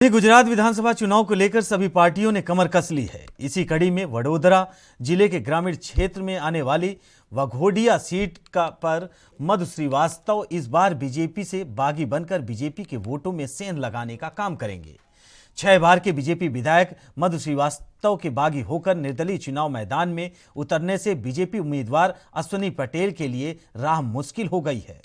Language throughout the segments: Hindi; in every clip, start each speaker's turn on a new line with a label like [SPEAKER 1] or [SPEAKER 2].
[SPEAKER 1] गुजरात विधानसभा चुनाव को लेकर सभी पार्टियों ने कमर कस ली है। इसी कड़ी में वडोदरा जिले के ग्रामीण क्षेत्र में आने वाली वाघोडिया सीट पर मधु श्रीवास्तव इस बार बीजेपी से बागी बनकर बीजेपी के वोटों में सेंध लगाने का काम करेंगे। 6 बार के बीजेपी विधायक मधु श्रीवास्तव के बागी होकर निर्दलीय चुनाव मैदान में उतरने से बीजेपी उम्मीदवार अश्विनी पटेल के लिए राह मुश्किल हो गई है।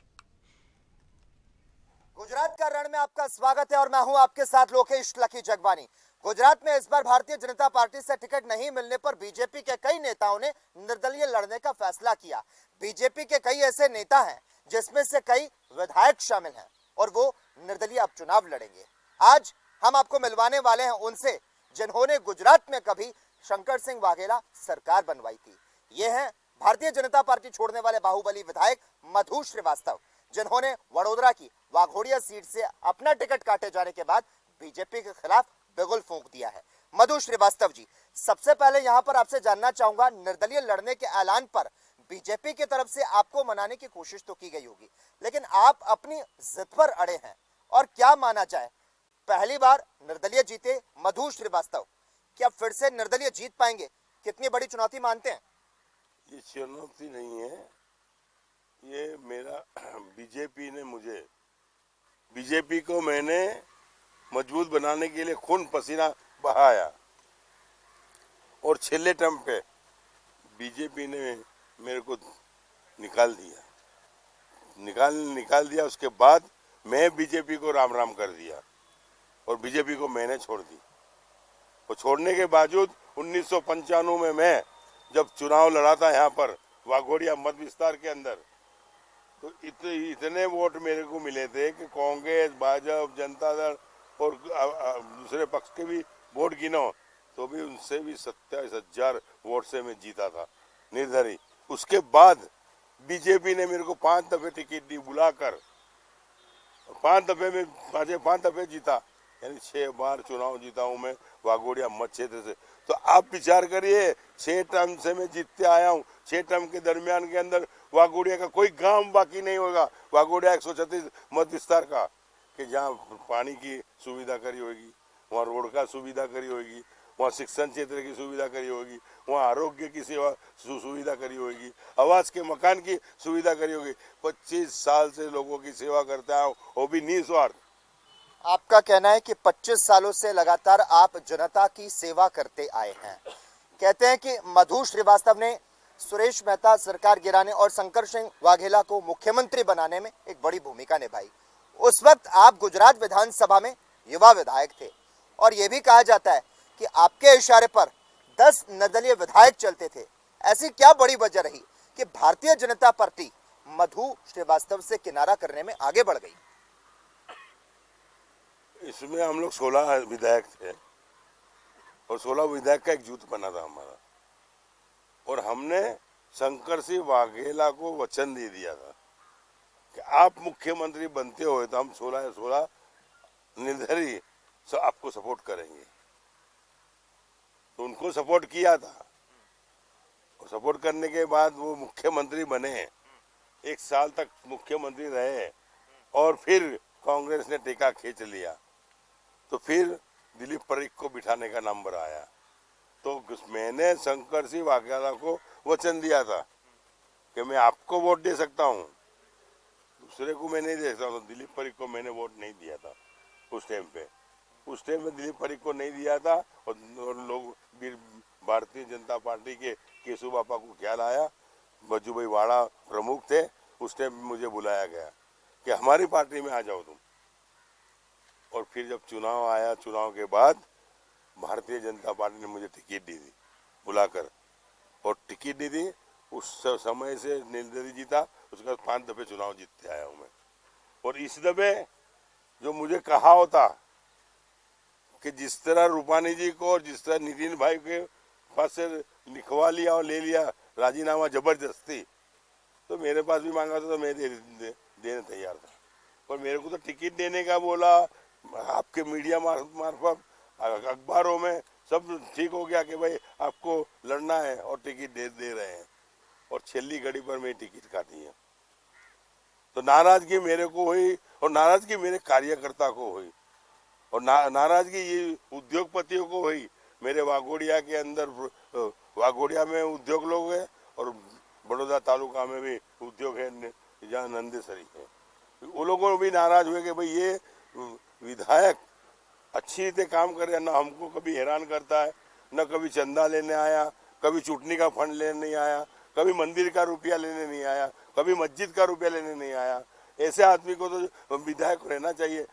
[SPEAKER 2] गुजरात का रण में आपका स्वागत है और मैं हूं आपके साथ लोकेश लकी जगवानी। गुजरात में इस बार भारतीय जनता पार्टी से टिकट नहीं मिलने पर बीजेपी के कई नेताओं ने निर्दलीय लड़ने का फैसला किया। बीजेपी के कई ऐसे नेता हैं जिसमें से कई विधायक शामिल हैं और वो निर्दलीय अब चुनाव लड़ेंगे। आज हम आपको मिलवाने वाले हैं उनसे जिन्होंने गुजरात में कभी शंकर सिंह वाघेला सरकार बनवाई थी। ये हैं भारतीय जनता पार्टी छोड़ने वाले बाहुबली विधायक मधु श्रीवास्तव, जिन्होंने वडोदरा की वाघोडिया सीट से अपना टिकट काटे जाने के बाद बीजेपी के खिलाफ बिगुल फूंक दिया है। मधु श्रीवास्तव जी, सबसे पहले यहां पर आपसे जानना चाहूंगा, निर्दलीय लड़ने के ऐलान पर बीजेपी की तरफ से आपको मनाने की कोशिश तो की गई होगी, लेकिन आप अपनी जिद पर अड़े हैं और क्या माना जाए, पहली बार निर्दलीय जीते मधु श्रीवास्तव, क्या फिर से निर्दलीय जीत पाएंगे? कितनी बड़ी चुनौती मानते हैं?
[SPEAKER 3] ये चुनौती नहीं है, ये मेरा बीजेपी को मैंने मजबूत बनाने के लिए खून पसीना बहाया और छेले टर्म पे बीजेपी ने मेरे को निकाल दिया। उसके बाद मैं बीजेपी को राम राम कर दिया और बीजेपी को मैंने छोड़ दी। और छोड़ने के बावजूद 1995 में मैं जब चुनाव लड़ा था यहाँ पर वाघोडिया मत विस्तार के अंदर, तो इतने वोट मेरे को मिले थे कि कांग्रेस, भाजपा, जनता दल और दूसरे पक्ष के भी वोट गिनो तो भी उनसे भी 27,000 वोट से मैं जीता था निर्दलीय। उसके बाद बीजेपी ने मेरे को 5 दफे टिकट दी बुलाकर, 5 दफे जीता, यानी 6 बार चुनाव जीता हूँ मैं वाघोडिया मत क्षेत्र से। तो आप विचार करिए, 6 टर्म से मैं जीतते आया हूँ। 6 टर्म के दरमियान के अंदर वाघोडिया का कोई गांव बाकी नहीं होगा। वाघोडिया 136 मत विस्तार का कि जहाँ पानी की सुविधा करी होगी, वहाँ रोड का सुविधा करी होगी, वहाँ शिक्षण क्षेत्र की सुविधा करी होगी, वहाँ आरोग्य की सेवा सुविधा करी होगी, आवास के मकान की सुविधा करी होगी। 25 साल से लोगों की सेवा करता है, वो भी निस्वार्थ।
[SPEAKER 2] आपका कहना है कि 25 सालों से लगातार आप जनता की सेवा करते आए हैं। कहते हैं कि मधु श्रीवास्तव ने सुरेश मेहता सरकार गिराने और शंकर सिंह वाघेला को मुख्यमंत्री बनाने में एक बड़ी भूमिका निभाई। उस वक्त आप गुजरात विधानसभा में युवा विधायक थे और यह भी कहा जाता है कि आपके इशारे पर 10 निर्दलीय विधायक चलते थे। ऐसी क्या बड़ी वजह रही कि भारतीय जनता पार्टी मधु श्रीवास्तव से किनारा करने में आगे बढ़ गई?
[SPEAKER 3] इसमें हम लोग 16 विधायक थे और 16 विधायक का एक जुट बना था हमारा, और हमने शंकर सिंह वाघेला को वचन दे दिया था कि आप मुख्यमंत्री बनते हो तो हम 16 निर्दलीय आपको सपोर्ट करेंगे। तो उनको सपोर्ट किया था और सपोर्ट करने के बाद वो मुख्यमंत्री बने, 1 साल तक मुख्यमंत्री रहे और फिर कांग्रेस ने टेका खींच लिया। तो फिर दिलीप परीख को बिठाने का नंबर आया, तो मैंने शंकर सिंह वाघेला को वचन दिया था कि मैं आपको वोट दे सकता हूँ, दूसरे को मैं नहीं दे सकता हूँ। दिलीप परीख को मैंने वोट नहीं दिया था उस टाइम में दिलीप परीख को नहीं दिया था। और लोग भारतीय जनता पार्टी के केशु बापा को ख्याल आया, बज्जू भाई वाड़ा प्रमुख थे, उस टाइम मुझे बुलाया गया कि हमारी पार्टी में आ जाओ तुम। और फिर जब चुनाव आया, चुनाव के बाद भारतीय जनता पार्टी ने मुझे टिकट दी थी बुलाकर, और टिकट दी थी उस समय से निर्दलीय जीता। उसके बाद 5 दफे चुनाव जीतते आया हूँ मैं। और इस दफे जो मुझे कहा होता कि जिस तरह रूपानी जी को और जिस तरह नितिन भाई के पास से लिखवा लिया और ले लिया राजीनामा जबरदस्ती, तो मेरे पास भी मांगा था तो मैं देने तैयार था। पर मेरे को तो टिकट देने का बोला, आपके मीडिया मार्फत अखबारों में सब ठीक हो गया कि भाई आपको लड़ना है और टिकट दे रहे हैं, और छेली घड़ी पर मैं टिकट काटी है। तो नाराजगी मेरे को हुई और नाराजगी मेरे कार्यकर्ता को हुई। और नाराजगी ये उद्योगपतियों को हुई। मेरे वाघोड़िया के अंदर वाघोड़िया में उद्योग लोग हैं और बड़ौदा तालुका में भी उद्योग है जहाँ नंदेसरी है। वो लोगों भी नाराज हुए कि भाई ये विधायक अच्छी रीते काम करे, ना हमको कभी हैरान करता है, न कभी चंदा लेने आया, कभी चुटनी का फंड लेने नहीं आया, कभी मंदिर का रुपया लेने नहीं आया, कभी मस्जिद का रुपया लेने नहीं आया। ऐसे आदमी को तो विधायक रहना चाहिए।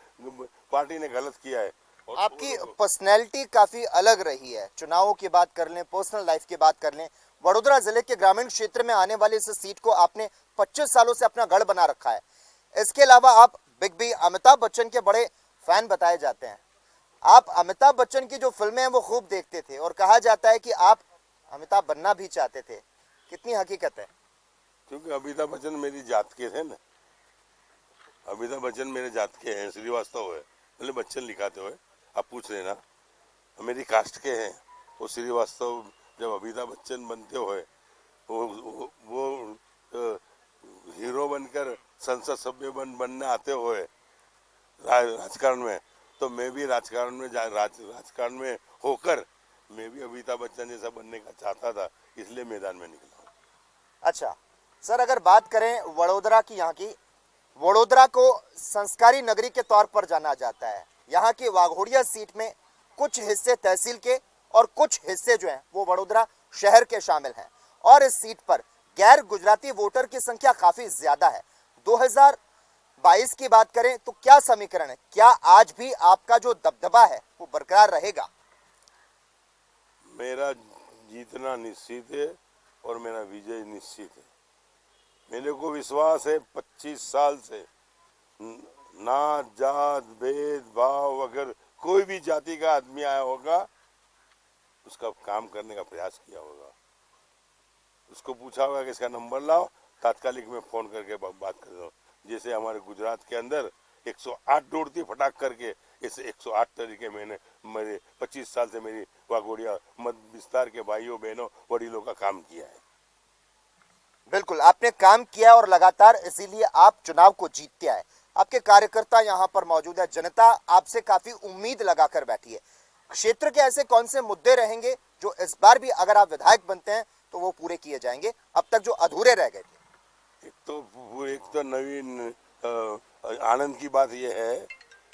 [SPEAKER 3] पार्टी ने गलत किया है।
[SPEAKER 2] आपकी पर्सनैलिटी काफी अलग रही है। चुनावों की बात कर लें, पर्सनल लाइफ की बात कर लें, वडोदरा जिले के ग्रामीण क्षेत्र में आने वाली इस सीट को आपने 25 सालों से अपना गढ़ बना रखा है। इसके अलावा आप बिग बी अमिताभ बच्चन के बड़े फैन बताए जाते हैं। आप अमिताभ बच्चन की जो फिल्में हैं वो खूब देखते थे और कहा जाता है कि आप अमिताभ बनना भी चाहते थे। कितनी हकीकत है?
[SPEAKER 3] क्योंकि अमिताभ बच्चन मेरी जात के थे ना। अमिताभ बच्चन मेरे जात के हैं, श्रीवास्तव है, पहले बच्चन लिखाते हुए आप पूछ लेना, मेरी कास्ट के हैं। वो श्रीवास्तव जब अमिताभ बच्चन बनते हुए वो हीरो बनकर संसद सभ्य बनने आते हुए राजकारण में, तो मैं भी राजकारण में होकर मैं भी अमिताभ बच्चन जैसा बनने का चाहता था, इसलिए मैदान में निकला।
[SPEAKER 2] अच्छा सर, अगर बात करें वडोदरा की, यहाँ की वडोदरा को संस्कारी नगरी के तौर पर जाना जाता है। यहाँ की वाघोड़िया सीट में कुछ हिस्से तहसील के और कुछ हिस्से जो हैं वो वडोदरा शहर के शामिल हैं और इस सीट पर गैर गुजराती वोटर की संख्या काफी ज्यादा है। 2022 की बात करें तो क्या समीकरण है? क्या आज भी आपका जो दबदबा है वो बरकरार रहेगा?
[SPEAKER 3] मेरा जीतना निश्चित है और मेरा विजय निश्चित है। मेरे को विश्वास है 25 साल से ना जात भेदभाव, अगर कोई भी जाति का आदमी आया होगा उसका काम करने का प्रयास किया होगा। उसको पूछा होगा कि इसका नंबर लाओ, तात्कालिक में फोन करके बात कर दो। जैसे हमारे गुजरात के अंदर 108 दौड़ती फटाक करके, ऐसे 108 तरीके मैंने मेरे 25 साल से मेरी वाघोड़िया मत विस्तार के भाइयों बहनों वडीलों का काम किया है।
[SPEAKER 2] बिल्कुल, आपने काम किया और लगातार इसीलिए आप चुनाव को जीतते आए। आपके कार्यकर्ता यहाँ पर मौजूद है, जनता आपसे काफी उम्मीद लगाकर बैठी है। क्षेत्र के ऐसे कौन से मुद्दे रहेंगे जो इस बार भी अगर आप विधायक बनते हैं तो वो पूरे किए जाएंगे, अब तक जो अधूरे रह गए थे?
[SPEAKER 3] एक तो नवीन आनंद की बात यह है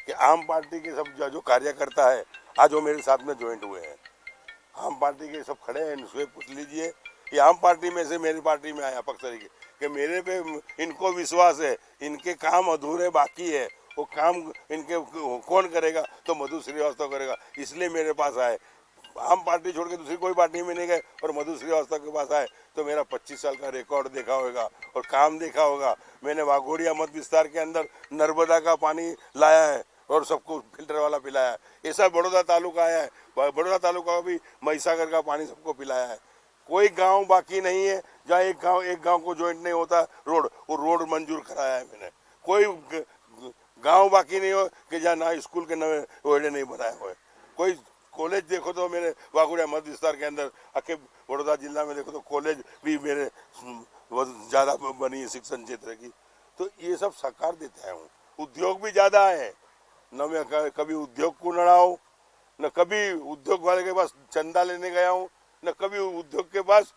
[SPEAKER 3] कि आम पार्टी के सब जो कार्यकर्ता है आज वो मेरे साथ में ज्वाइंट हुए हैं। आम पार्टी के सब खड़े हैं, इनसे पूछ लीजिए, ये आम पार्टी में से मेरी पार्टी में आया पक्ष तरीके कि मेरे पे इनको विश्वास है, इनके काम अधूरे बाकी है, वो काम इनके कौन करेगा? तो मधु श्रीवास्तव करेगा, इसलिए मेरे पास आए। आम पार्टी छोड़ के दूसरी कोई पार्टी में नहीं गए और मधु श्रीवास्तव के पास आए तो मेरा 25 साल का रिकॉर्ड देखा होगा और काम देखा होगा। मैंने वाघोड़िया मत विस्तार के अंदर नर्मदा का पानी लाया है और सबको फिल्टर वाला पिलाया है। ऐसा बड़ौदा तालुका आया है, बड़ौदा तालुका का भी महिसागर का पानी सबको पिलाया है। कोई गांव बाकी नहीं है जहाँ एक गांव को ज्वाइंट नहीं होता रोड, वो रोड मंजूर कराया है मैंने। कोई गांव बाकी नहीं हो कि जहाँ ना स्कूल के नए ओएडे नहीं बनाए हुए। कोई कॉलेज देखो तो मेरे वाघोड़िया मध्य विस्तार के अंदर, आके बड़ौदा जिला में देखो तो कॉलेज भी मेरे ज़्यादा बनी है शिक्षण क्षेत्र की। तो ये सब साकार देता हूँ। उद्योग भी ज़्यादा है, न मैं कभी उद्योग को लड़ाऊँ, न कभी उद्योग वाले के पास चंदा लेने गया हूँ, न कभी उद्योग के पास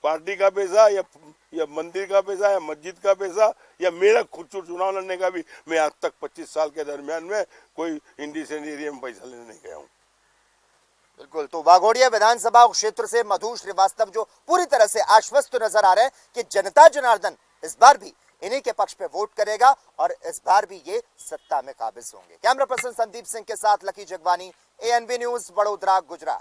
[SPEAKER 3] पार्टी का पैसा या मंदिर का पैसा या मस्जिद का पैसा या मेरा खुद चुनाव लड़ने का भी मैं आज तक 25 साल के दरमियान में कोई इंडिसेंट एरिया में पैसा लेने नहीं गया हूँ।
[SPEAKER 2] बिल्कुल, तो वाघोड़िया विधानसभा क्षेत्र से मधु श्रीवास्तव जो पूरी तरह से आश्वस्त नजर आ रहे हैं कि जनता जनार्दन इस बार भी इन्हीं के पक्ष पे वोट करेगा और इस बार भी ये सत्ता में काबिज होंगे। कैमरा पर्सन संदीप सिंह के साथ lucky Jagwani, ANB news, Vadodara, Gujarat.